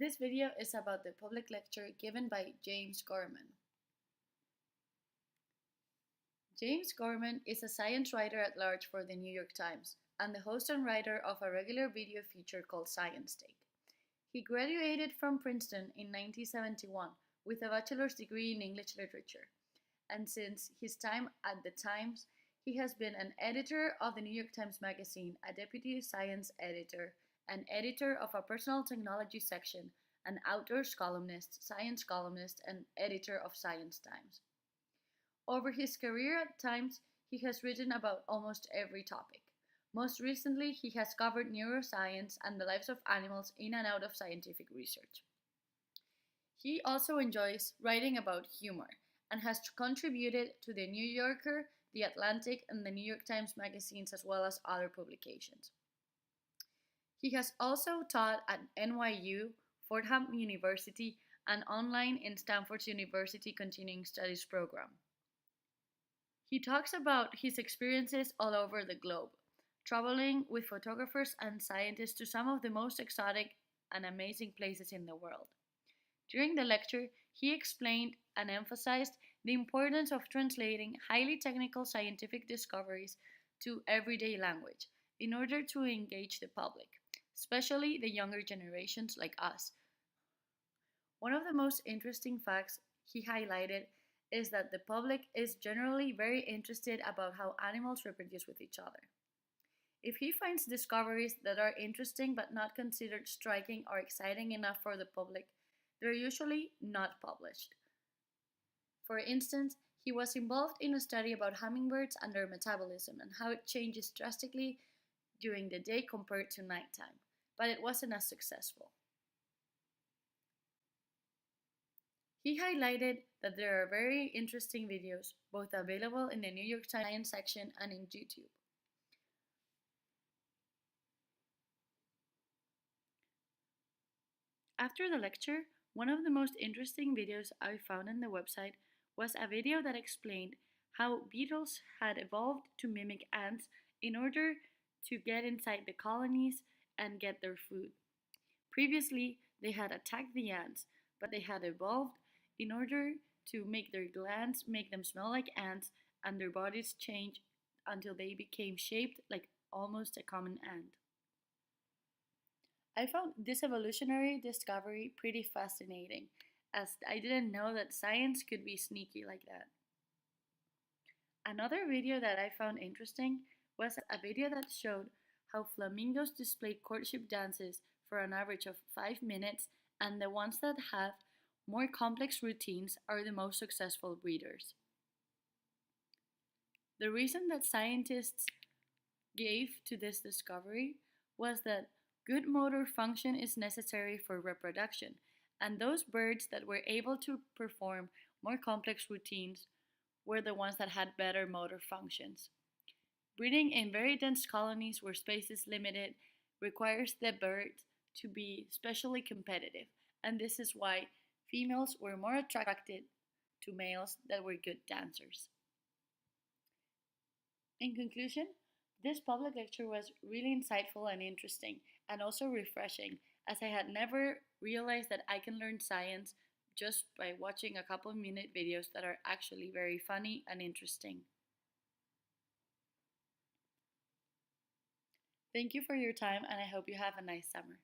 This video is about the public lecture given by James Gorman. James Gorman is a science writer at large for the New York Times and the host and writer of a regular video feature called Science Take. He graduated from Princeton in 1971 with a bachelor's degree in English literature, and since his time at the Times, he has been an editor of the New York Times Magazine, a deputy science editor, an editor of a personal technology section, an outdoors columnist, science columnist, and editor of Science Times. Over his career at Times, he has written about almost every topic. Most recently, he has covered neuroscience and the lives of animals in and out of scientific research. He also enjoys writing about humor and has contributed to The New Yorker, The Atlantic, and the New York Times magazines, as well as other publications. He has also taught at NYU, Fordham University, and online in Stanford University Continuing Studies program. He talks about his experiences all over the globe, traveling with photographers and scientists to some of the most exotic and amazing places in the world. During the lecture, he explained and emphasized the importance of translating highly technical scientific discoveries to everyday language in order to engage the public, especially the younger generations like us. One of the most interesting facts he highlighted is that the public is generally very interested about how animals reproduce with each other. If he finds discoveries that are interesting but not considered striking or exciting enough for the public, they're usually not published. For instance, he was involved in a study about hummingbirds and their metabolism and how it changes drastically during the day compared to nighttime, but it wasn't as successful. He highlighted that there are very interesting videos, both available in the New York Times Science section and in YouTube. After the lecture, one of the most interesting videos I found on the website was a video that explained how beetles had evolved to mimic ants in order to get inside the colonies and get their food. Previously, they had attacked the ants, but they had evolved in order to make their glands make them smell like ants and their bodies change until they became shaped like almost a common ant. I found this evolutionary discovery pretty fascinating, as I didn't know that science could be sneaky like that. Another video that I found interesting was a video that showed how flamingos display courtship dances for an average of 5 minutes, and the ones that have more complex routines are the most successful breeders. The reason that scientists gave to this discovery was that good motor function is necessary for reproduction, and those birds that were able to perform more complex routines were the ones that had better motor functions. Breeding in very dense colonies where space is limited requires the birds to be especially competitive, and this is why females were more attracted to males that were good dancers. In conclusion, this public lecture was really insightful and interesting, and also refreshing, as I had never realized that I can learn science just by watching a couple minute videos that are actually very funny and interesting. Thank you for your time, and I hope you have a nice summer.